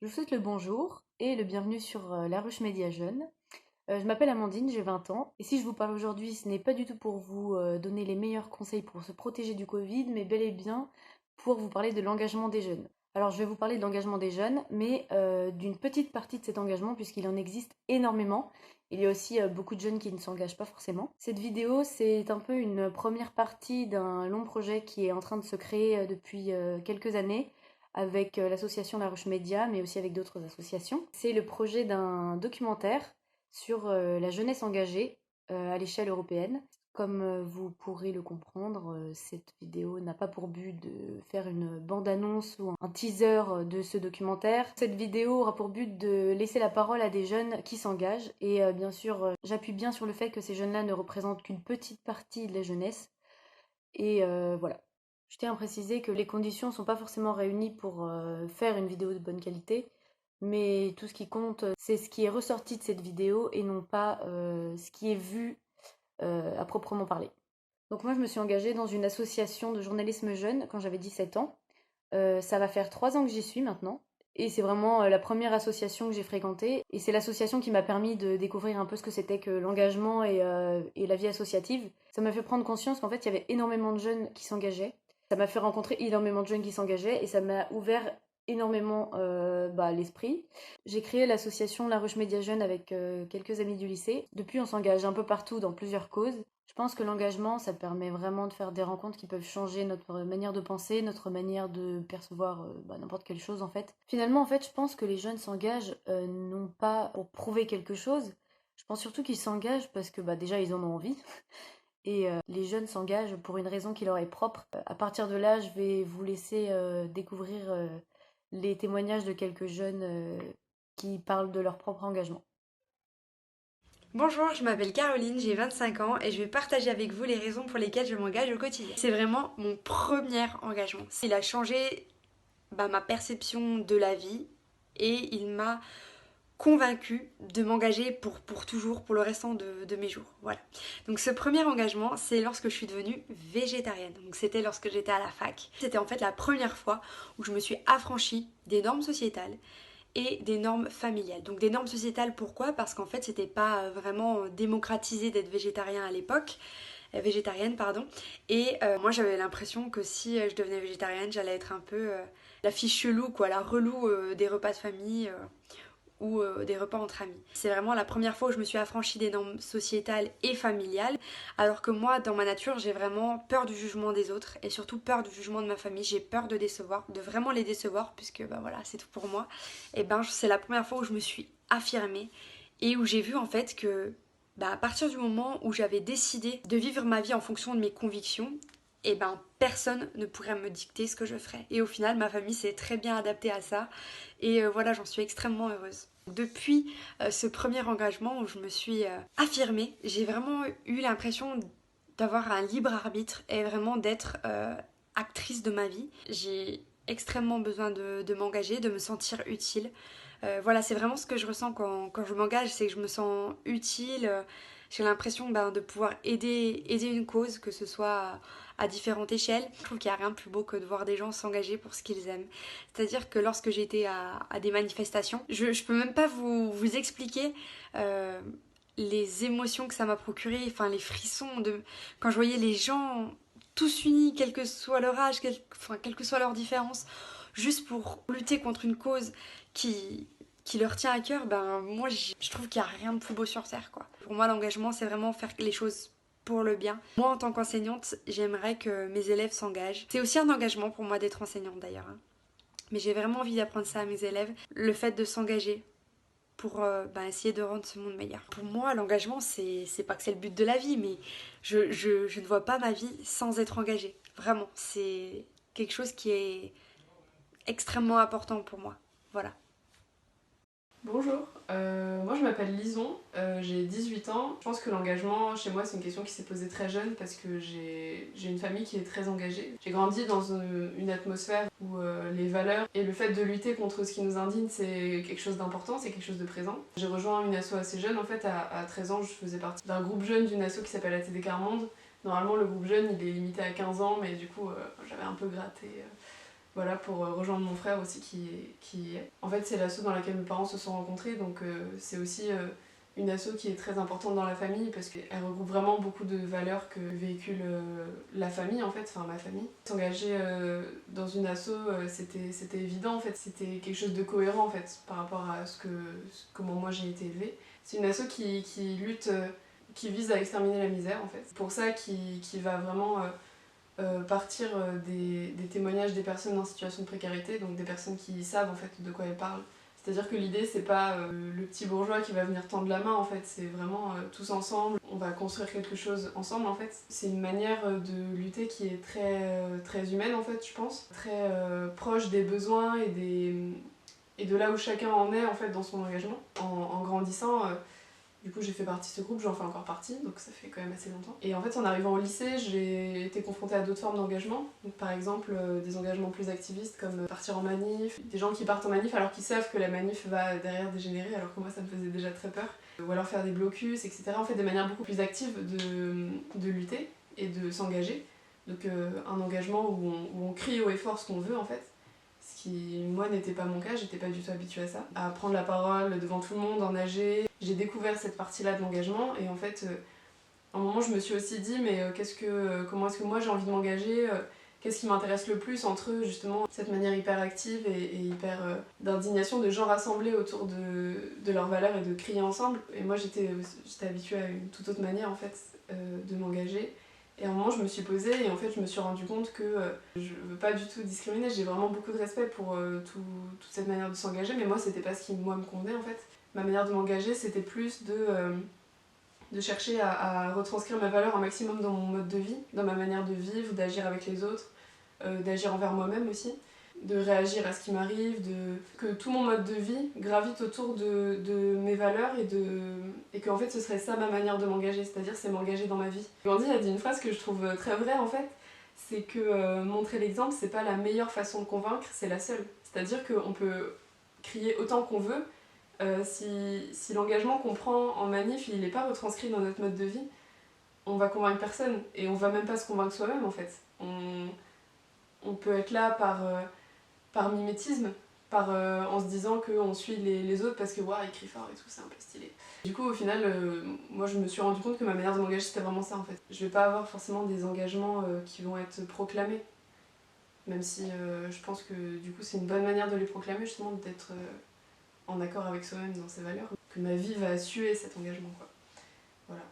Je vous souhaite le bonjour et le bienvenue sur La Ruche Média Jeune. Je m'appelle Amandine, j'ai 20 ans et si je vous parle aujourd'hui, ce n'est pas du tout pour vous donner les meilleurs conseils pour se protéger du Covid, mais bel et bien pour vous parler de l'engagement des jeunes. Alors je vais vous parler de l'engagement des jeunes, mais d'une petite partie de cet engagement puisqu'il en existe énormément. Il y a aussi beaucoup de jeunes qui ne s'engagent pas forcément. Cette vidéo, c'est un peu une première partie d'un long projet qui est en train de se créer depuis quelques années avec l'association La Ruche Média, mais aussi avec d'autres associations. C'est le projet d'un documentaire sur la jeunesse engagée à l'échelle européenne. Comme vous pourrez le comprendre, cette vidéo n'a pas pour but de faire une bande-annonce ou un teaser de ce documentaire. Cette vidéo aura pour but de laisser la parole à des jeunes qui s'engagent. Et bien sûr, j'appuie bien sur le fait que ces jeunes-là ne représentent qu'une petite partie de la jeunesse. Et voilà. Je tiens à préciser que les conditions ne sont pas forcément réunies pour faire une vidéo de bonne qualité, mais tout ce qui compte, c'est ce qui est ressorti de cette vidéo et non pas ce qui est vu à proprement parler. Donc moi, je me suis engagée dans une association de journalisme jeune quand j'avais 17 ans. Ça va faire 3 ans que j'y suis maintenant. Et c'est vraiment la première association que j'ai fréquentée. Et c'est l'association qui m'a permis de découvrir un peu ce que c'était que l'engagement et la vie associative. Ça m'a fait prendre conscience qu'en fait, il y avait énormément de jeunes qui s'engageaient. Ça m'a fait rencontrer énormément de jeunes qui s'engageaient et ça m'a ouvert énormément l'esprit. J'ai créé l'association La Ruche Média Jeune avec quelques amis du lycée. Depuis, on s'engage un peu partout dans plusieurs causes. Je pense que l'engagement, ça permet vraiment de faire des rencontres qui peuvent changer notre manière de penser, notre manière de percevoir n'importe quelle chose en fait. Finalement, en fait, je pense que les jeunes s'engagent non pas pour prouver quelque chose, je pense surtout qu'ils s'engagent parce que déjà ils en ont envie. Et les jeunes s'engagent pour une raison qui leur est propre. À partir de là, je vais vous laisser découvrir les témoignages de quelques jeunes qui parlent de leur propre engagement. Bonjour, je m'appelle Caroline, j'ai 25 ans et je vais partager avec vous les raisons pour lesquelles je m'engage au quotidien. C'est vraiment mon premier engagement. Il a changé ma perception de la vie et il m'a convaincue de m'engager pour toujours, pour le restant de mes jours. Voilà. Donc ce premier engagement, c'est lorsque je suis devenue végétarienne. Donc c'était lorsque j'étais à la fac. C'était en fait la première fois où je me suis affranchie des normes sociétales et des normes familiales. Donc des normes sociétales, pourquoi? Parce qu'en fait c'était pas vraiment démocratisé d'être végétarien à l'époque, végétarienne pardon, et moi j'avais l'impression que si je devenais végétarienne j'allais être un peu la fille chelou quoi, la relou des repas de famille ou des repas entre amis. C'est vraiment la première fois où je me suis affranchie des normes sociétales et familiales, alors que moi, dans ma nature, j'ai vraiment peur du jugement des autres et surtout peur du jugement de ma famille. J'ai peur de décevoir, de vraiment les décevoir, puisque voilà, c'est tout pour moi. Et c'est la première fois où je me suis affirmée et où j'ai vu en fait que à partir du moment où j'avais décidé de vivre ma vie en fonction de mes convictions, et personne ne pourrait me dicter ce que je ferais. Et au final, ma famille s'est très bien adaptée à ça. Et voilà, j'en suis extrêmement heureuse. Depuis ce premier engagement où je me suis affirmée, j'ai vraiment eu l'impression d'avoir un libre arbitre et vraiment d'être actrice de ma vie. J'ai extrêmement besoin de m'engager, de me sentir utile. Voilà, c'est vraiment ce que je ressens quand je m'engage, c'est que je me sens utile. J'ai l'impression de pouvoir aider une cause, que ce soit à différentes échelles. Je trouve qu'il n'y a rien de plus beau que de voir des gens s'engager pour ce qu'ils aiment. C'est-à-dire que lorsque j'ai été à des manifestations, je ne peux même pas vous expliquer les émotions que ça m'a procuré, enfin les frissons de quand je voyais les gens tous unis, quel que soit leur âge, quelle que soit leur différence, juste pour lutter contre une cause qui leur tient à cœur, moi je trouve qu'il n'y a rien de plus beau sur terre quoi. Pour moi l'engagement c'est vraiment faire les choses pour le bien. Moi en tant qu'enseignante, j'aimerais que mes élèves s'engagent. C'est aussi un engagement pour moi d'être enseignante d'ailleurs, hein. Mais j'ai vraiment envie d'apprendre ça à mes élèves, le fait de s'engager pour essayer de rendre ce monde meilleur. Pour moi, l'engagement, c'est pas que c'est le but de la vie, mais je ne vois pas ma vie sans être engagée. Vraiment, c'est quelque chose qui est extrêmement important pour moi. Voilà. Bonjour, moi je m'appelle Lison, j'ai 18 ans. Je pense que l'engagement chez moi c'est une question qui s'est posée très jeune parce que j'ai une famille qui est très engagée. J'ai grandi dans une atmosphère où les valeurs et le fait de lutter contre ce qui nous indigne c'est quelque chose d'important, c'est quelque chose de présent. J'ai rejoint une asso assez jeune en fait, à 13 ans je faisais partie d'un groupe jeune d'une asso qui s'appelle ATD Carmonde. Normalement le groupe jeune il est limité à 15 ans mais du coup j'avais un peu gratté voilà, pour rejoindre mon frère aussi qui... En fait, c'est l'asso dans laquelle mes parents se sont rencontrés, donc c'est aussi une asso qui est très importante dans la famille parce qu'elle regroupe vraiment beaucoup de valeurs que véhicule la famille, en fait, enfin ma famille. S'engager dans une asso, c'était évident, en fait, c'était quelque chose de cohérent, en fait, par rapport à comment moi j'ai été élevée. C'est une asso qui lutte, qui vise à exterminer la misère, en fait. C'est pour ça qui va vraiment... partir des témoignages des personnes en situation de précarité, donc des personnes qui savent en fait de quoi elles parlent. C'est-à-dire que l'idée c'est pas le petit bourgeois qui va venir tendre la main en fait, c'est vraiment tous ensemble, on va construire quelque chose ensemble en fait. C'est une manière de lutter qui est très humaine en fait je pense, très proche des besoins et de là où chacun en est en fait dans son engagement. En grandissant, du coup, j'ai fait partie de ce groupe, j'en fais encore partie, donc ça fait quand même assez longtemps. Et en fait, en arrivant au lycée, j'ai été confrontée à d'autres formes d'engagement. Donc, par exemple, des engagements plus activistes comme partir en manif, des gens qui partent en manif alors qu'ils savent que la manif va derrière dégénérer, alors que moi ça me faisait déjà très peur. Ou alors faire des blocus, etc. En fait, des manières beaucoup plus actives de lutter et de s'engager. Donc, un engagement où on crie haut et fort ce qu'on veut en fait. Ce qui, moi, n'était pas mon cas, j'étais pas du tout habituée à ça. À prendre la parole devant tout le monde, en nager. J'ai découvert cette partie-là de l'engagement et en fait, à un moment, je me suis aussi dit, mais comment est-ce que moi j'ai envie de m'engager qu'est-ce qui m'intéresse le plus entre eux, justement, cette manière hyper active et hyper d'indignation de gens rassemblés autour de leurs valeurs et de crier ensemble. Et moi, j'étais habituée à une toute autre manière, en fait, de m'engager. Et à un moment, je me suis posée et en fait, je me suis rendu compte que je veux pas du tout discriminer. J'ai vraiment beaucoup de respect pour toute cette manière de s'engager, mais moi, c'était pas ce qui, moi, me convenait, en fait. Ma manière de m'engager, c'était plus de chercher à retranscrire mes valeurs un maximum dans mon mode de vie, dans ma manière de vivre, d'agir avec les autres, d'agir envers moi-même aussi, de réagir à ce qui m'arrive, que tout mon mode de vie gravite autour de mes valeurs et que en fait ce serait ça ma manière de m'engager, c'est-à-dire c'est m'engager dans ma vie. Gandhi a dit une phrase que je trouve très vraie en fait, c'est que montrer l'exemple c'est pas la meilleure façon de convaincre, c'est la seule. C'est-à-dire qu'on peut crier autant qu'on veut, si l'engagement qu'on prend en manif il n'est pas retranscrit dans notre mode de vie, on va convaincre personne et on va même pas se convaincre soi-même en fait. On peut être là par mimétisme, en se disant qu'on suit les autres parce que waouh, ils crient fort et tout, c'est un peu stylé. Du coup, au final, moi je me suis rendu compte que ma manière de m'engager c'était vraiment ça en fait. Je vais pas avoir forcément des engagements qui vont être proclamés, même si je pense que du coup c'est une bonne manière de les proclamer justement, d'être en accord avec soi-même dans ses valeurs, que ma vie va suer cet engagement quoi. Voilà.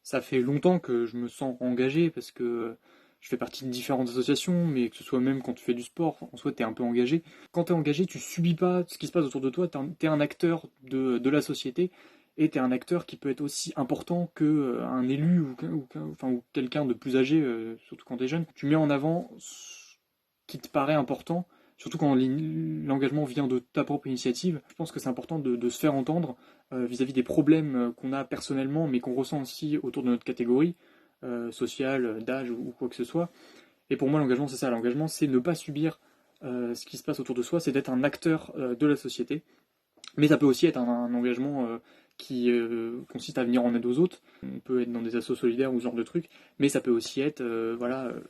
Ça fait longtemps que je me sens engagé parce que je fais partie de différentes associations, mais que ce soit même quand tu fais du sport, en soi, tu es un peu engagé. Quand tu es engagé, tu subis pas ce qui se passe autour de toi, tu es un acteur de la société, et tu es un acteur qui peut être aussi important qu'un élu ou quelqu'un de plus âgé, surtout quand tu es jeune. Tu mets en avant ce qui te paraît important, surtout quand l'engagement vient de ta propre initiative. Je pense que c'est important de se faire entendre vis-à-vis des problèmes qu'on a personnellement, mais qu'on ressent aussi autour de notre catégorie sociale, d'âge ou quoi que ce soit. Et pour moi, l'engagement, c'est ça. L'engagement, c'est ne pas subir ce qui se passe autour de soi, c'est d'être un acteur de la société. Mais ça peut aussi être un engagement qui consiste à venir en aide aux autres. On peut être dans des assos solidaires ou ce genre de trucs, mais ça peut aussi être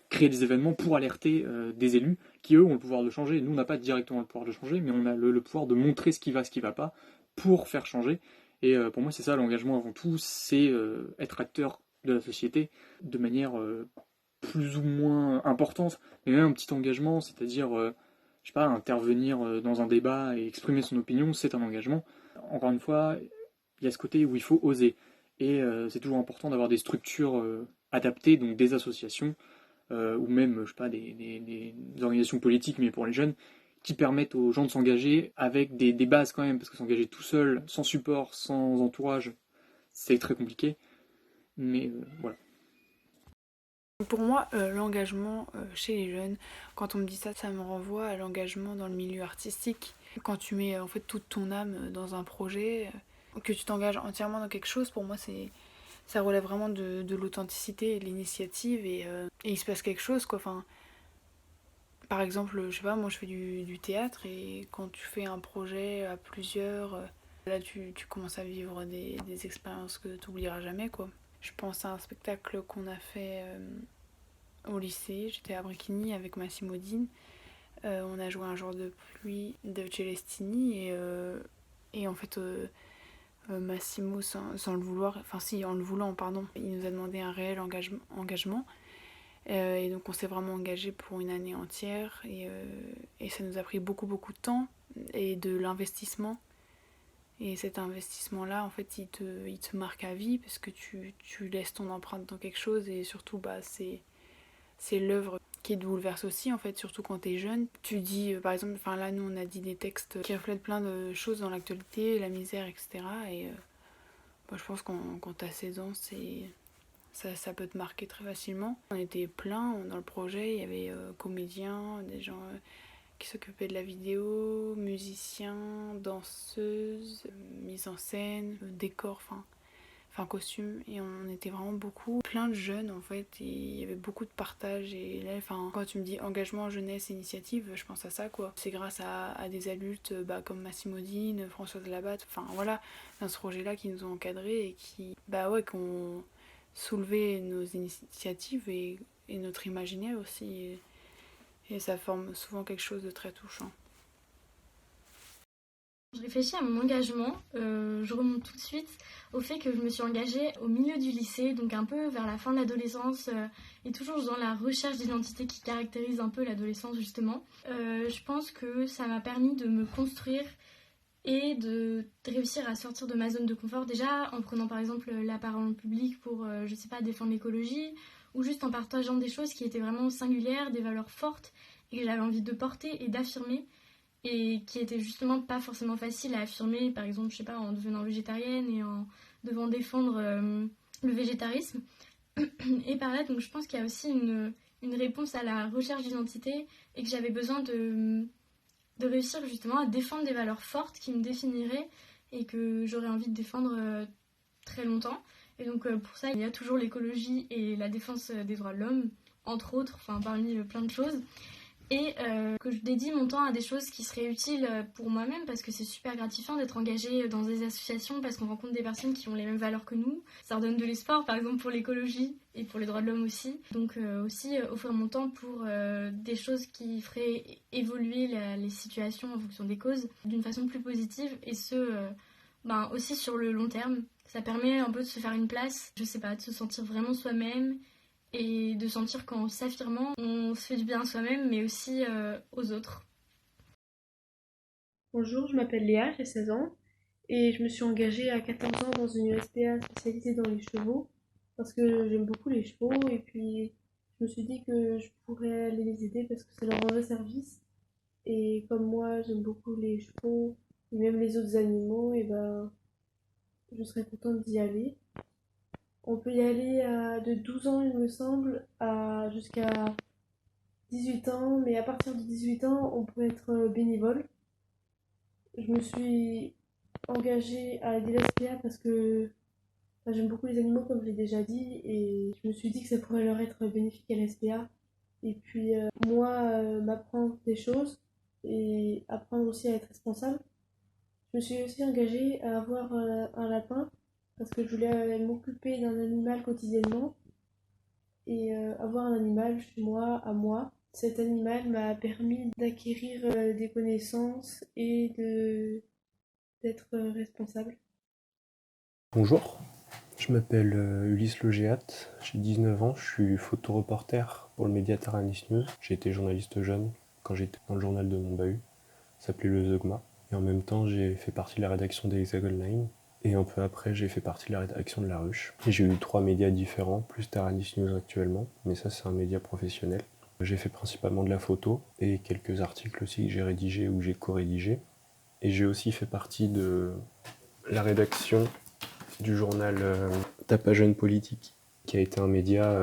créer des événements pour alerter des élus qui, eux, ont le pouvoir de changer. Nous, on n'a pas directement le pouvoir de changer, mais on a le pouvoir de montrer ce qui va pas, pour faire changer. Et pour moi, c'est ça l'engagement avant tout, c'est être acteur de la société de manière plus ou moins importante, mais même un petit engagement, c'est-à-dire je sais pas, intervenir dans un débat et exprimer son opinion, c'est un engagement. Encore une fois, il y a ce côté où il faut oser. Et c'est toujours important d'avoir des structures adaptées, donc des associations, ou même, je sais pas, des organisations politiques, mais pour les jeunes, qui permettent aux gens de s'engager avec des bases quand même, parce que s'engager tout seul, sans support, sans entourage, c'est très compliqué. Mais voilà. Pour moi, l'engagement chez les jeunes, quand on me dit ça, ça me renvoie à l'engagement dans le milieu artistique. Quand tu mets en fait toute ton âme dans un projet, que tu t'engages entièrement dans quelque chose, pour moi ça relève vraiment de l'authenticité et de l'initiative et il se passe quelque chose quoi. Enfin, par exemple, je sais pas, moi je fais du théâtre et quand tu fais un projet à plusieurs, là tu commences à vivre des expériences que tu oublieras jamais quoi. Je pense à un spectacle qu'on a fait au lycée. J'étais à Bricquigny avec Massimo Dine. On a joué un jour de pluie de Celestini et en fait Massimo sans le vouloir, enfin si en le voulant pardon, il nous a demandé un réel engagement. Et donc on s'est vraiment engagé pour une année entière et ça nous a pris beaucoup de temps et de l'investissement. Et cet investissement-là, en fait, il te marque à vie parce que tu laisses ton empreinte dans quelque chose et surtout, c'est l'œuvre qui te bouleverse aussi, en fait, surtout quand t'es jeune. Tu dis, par exemple, enfin là, nous, on a dit des textes qui reflètent plein de choses dans l'actualité, la misère, etc. Et je pense que quand t'as 16 ans, ça peut te marquer très facilement. On était plein dans le projet, il y avait comédiens, des gens qui s'occupaient de la vidéo, musiciens, danseuses, mise en scène, décor, enfin costume, et on était vraiment beaucoup, plein de jeunes en fait, et il y avait beaucoup de partage. Et là, quand tu me dis engagement, jeunesse, initiative, je pense à ça quoi. C'est grâce à des adultes comme Massimo Dine, Françoise Labatte, enfin voilà, dans ce projet-là qui nous ont encadrés et qui ont soulevé nos initiatives et notre imaginaire aussi. Et ça forme souvent quelque chose de très touchant. Je réfléchis à mon engagement, je remonte tout de suite au fait que je me suis engagée au milieu du lycée, donc un peu vers la fin de l'adolescence, et toujours dans la recherche d'identité qui caractérise un peu l'adolescence justement. Je pense que ça m'a permis de me construire et de réussir à sortir de ma zone de confort, déjà en prenant par exemple la parole en public pour, je sais pas, défendre l'écologie, ou juste en partageant des choses qui étaient vraiment singulières, des valeurs fortes, et que j'avais envie de porter et d'affirmer, et qui étaient justement pas forcément faciles à affirmer, par exemple, je sais pas, en devenant végétarienne et en devant défendre le végétarisme. Et par là, donc je pense qu'il y a aussi une réponse à la recherche d'identité, et que j'avais besoin de réussir justement à défendre des valeurs fortes qui me définiraient et que j'aurais envie de défendre très longtemps. Et donc pour ça, il y a toujours l'écologie et la défense des droits de l'homme, entre autres, enfin parmi plein de choses. Et que je dédie mon temps à des choses qui seraient utiles pour moi-même, parce que c'est super gratifiant d'être engagé dans des associations, parce qu'on rencontre des personnes qui ont les mêmes valeurs que nous. Ça redonne de l'espoir, par exemple pour l'écologie et pour les droits de l'homme aussi. Donc aussi offrir mon temps pour des choses qui feraient évoluer les situations en fonction des causes d'une façon plus positive, et aussi sur le long terme. Ça permet un peu de se faire une place, je sais pas, de se sentir vraiment soi-même et de sentir qu'en s'affirmant, on se fait du bien à soi-même, mais aussi aux autres. Bonjour, je m'appelle Léa, j'ai 16 ans et je me suis engagée à 14 ans dans une SPA spécialisée dans les chevaux parce que j'aime beaucoup les chevaux et puis je me suis dit que je pourrais aller les aider parce que ça leur rendrait service. Et comme moi j'aime beaucoup les chevaux et même les autres animaux, et ben je serais contente d'y aller. On peut y aller de 12 ans il me semble jusqu'à 18 ans, mais à partir de 18 ans on peut être bénévole. Je me suis engagée à aider l'SPA parce que j'aime beaucoup les animaux, comme je l'ai déjà dit, et je me suis dit que ça pourrait leur être bénéfique à l'SPA. Et puis, m'apprendre des choses et apprendre aussi à être responsable. Je me suis aussi engagée à avoir un lapin parce que je voulais m'occuper d'un animal quotidiennement et avoir un animal chez moi, à moi. Cet animal m'a permis d'acquérir des connaissances et d'être responsable. Bonjour, je m'appelle Ulysse Logéat, j'ai 19 ans, je suis photoreporter pour le média Taranis News. J'ai été journaliste jeune quand j'étais dans le journal de mon bahut, ça s'appelait le Zeugma. Et en même temps, j'ai fait partie de la rédaction des Hexagon Line. Et un peu après, j'ai fait partie de la rédaction de La Ruche. Et j'ai eu 3 médias différents, plus Taranis News actuellement, mais ça c'est un média professionnel. J'ai fait principalement de la photo et quelques articles aussi que j'ai rédigés ou que j'ai co-rédigés. Et j'ai aussi fait partie de la rédaction du journal Tapas Jeune Politique, qui a été un média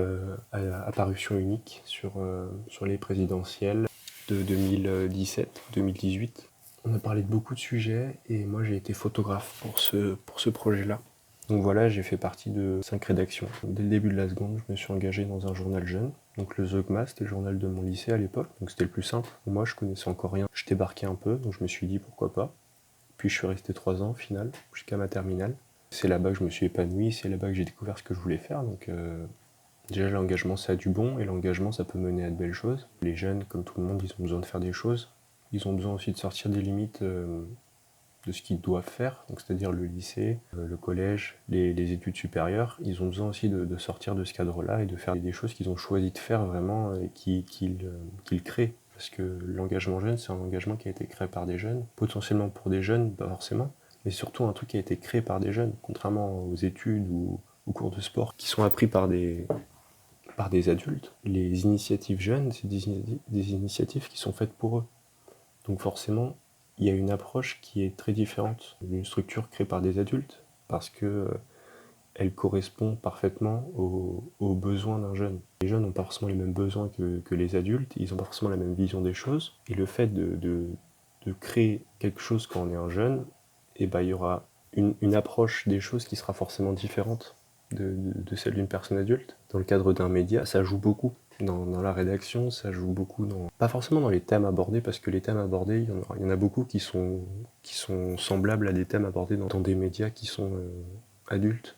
à parution unique sur les présidentielles de 2017-2018. On a parlé de beaucoup de sujets et moi j'ai été photographe pour ce projet-là. Donc voilà, j'ai fait partie de 5 rédactions. Dès le début de la seconde, je me suis engagé dans un journal jeune. Donc le Zeugma, c'était le journal de mon lycée à l'époque, donc c'était le plus simple. Moi je connaissais encore rien, je débarquais un peu, donc je me suis dit pourquoi pas. Puis je suis resté 3 ans au final, jusqu'à ma terminale. C'est là-bas que je me suis épanoui, c'est là-bas que j'ai découvert ce que je voulais faire, donc Déjà, l'engagement, ça a du bon, et l'engagement, ça peut mener à de belles choses. Les jeunes, comme tout le monde, ils ont besoin de faire des choses. Ils ont besoin aussi de sortir des limites de ce qu'ils doivent faire, donc c'est-à-dire le lycée, le collège, les études supérieures. Ils ont besoin aussi de sortir de ce cadre-là et de faire des choses qu'ils ont choisi de faire vraiment et qu'ils créent. Parce que l'engagement jeune, c'est un engagement qui a été créé par des jeunes, potentiellement pour des jeunes, pas forcément, mais surtout un truc qui a été créé par des jeunes, contrairement aux études ou aux cours de sport qui sont appris par des adultes. Les initiatives jeunes, c'est des initiatives qui sont faites pour eux. Donc forcément, il y a une approche qui est très différente d'une structure créée par des adultes, parce que elle correspond parfaitement aux besoins d'un jeune. Les jeunes n'ont pas forcément les mêmes besoins que les adultes, ils n'ont pas forcément la même vision des choses, et le fait de créer quelque chose quand on est un jeune, eh ben, il y aura une approche des choses qui sera forcément différente de celle d'une personne adulte. Dans le cadre d'un média, ça joue beaucoup. Dans la rédaction, ça joue beaucoup pas forcément dans les thèmes abordés, parce que les thèmes abordés, il y en a beaucoup qui sont semblables à des thèmes abordés dans des médias qui sont adultes.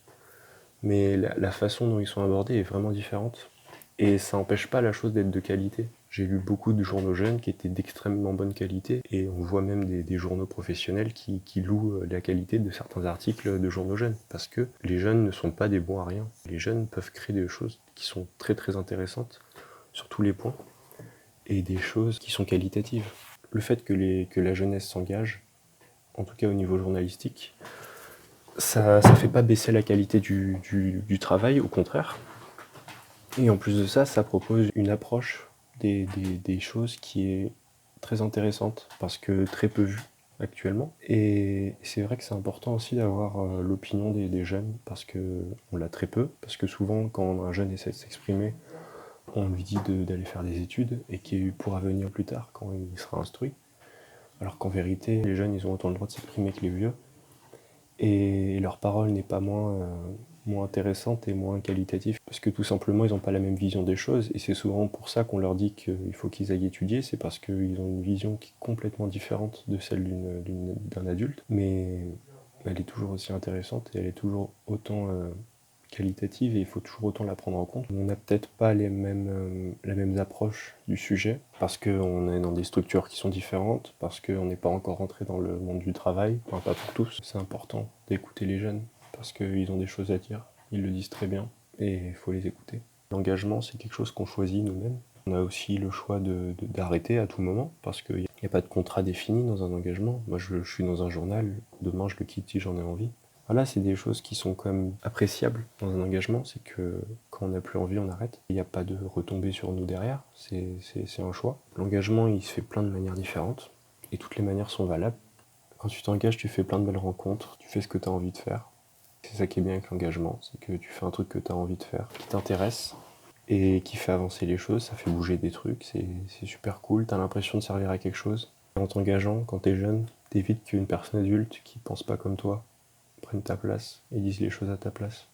Mais la façon dont ils sont abordés est vraiment différente. Et ça n'empêche pas la chose d'être de qualité. J'ai lu beaucoup de journaux jeunes qui étaient d'extrêmement bonne qualité, et on voit même des journaux professionnels qui louent la qualité de certains articles de journaux jeunes, parce que les jeunes ne sont pas des bons à rien. Les jeunes peuvent créer des choses qui sont très très intéressantes sur tous les points, et des choses qui sont qualitatives. Le fait que la jeunesse s'engage, en tout cas au niveau journalistique, ça fait pas baisser la qualité du travail, au contraire. Et en plus de ça, ça propose une approche des choses qui est très intéressante, parce que très peu vue actuellement. Et c'est vrai que c'est important aussi d'avoir l'opinion des jeunes, parce qu'on l'a très peu, parce que souvent quand un jeune essaie de s'exprimer, on lui dit d'aller faire des études, et qu'il pourra venir plus tard quand il sera instruit. Alors qu'en vérité, les jeunes, ils ont autant le droit de s'exprimer que les vieux, et leur parole n'est pas moins intéressante et moins qualitative, parce que tout simplement ils n'ont pas la même vision des choses, et c'est souvent pour ça qu'on leur dit qu'il faut qu'ils aillent étudier, c'est parce qu'ils ont une vision qui est complètement différente de celle d'un adulte, mais elle est toujours aussi intéressante, et elle est toujours autant qualitative, et il faut toujours autant la prendre en compte. On n'a peut-être pas les mêmes approches du sujet, parce qu'on est dans des structures qui sont différentes, parce qu'on n'est pas encore rentré dans le monde du travail, enfin pas pour tous. C'est important d'écouter les jeunes, parce qu'ils ont des choses à dire, ils le disent très bien, et il faut les écouter. L'engagement, c'est quelque chose qu'on choisit nous-mêmes. On a aussi le choix d'arrêter à tout moment, parce qu'il n'y a pas de contrat défini dans un engagement. Moi, je suis dans un journal, demain je le quitte si j'en ai envie. Voilà, c'est des choses qui sont quand même appréciables dans un engagement, c'est que quand on n'a plus envie, on arrête. Il n'y a pas de retombée sur nous derrière, c'est un choix. L'engagement, il se fait plein de manières différentes, et toutes les manières sont valables. Quand tu t'engages, tu fais plein de belles rencontres, tu fais ce que tu as envie de faire. C'est ça qui est bien avec l'engagement, c'est que tu fais un truc que tu as envie de faire, qui t'intéresse, et qui fait avancer les choses, ça fait bouger des trucs, c'est super cool, tu as l'impression de servir à quelque chose. En t'engageant, quand tu es jeune, t'évites qu'une personne adulte qui pense pas comme toi prenne ta place et dise les choses à ta place.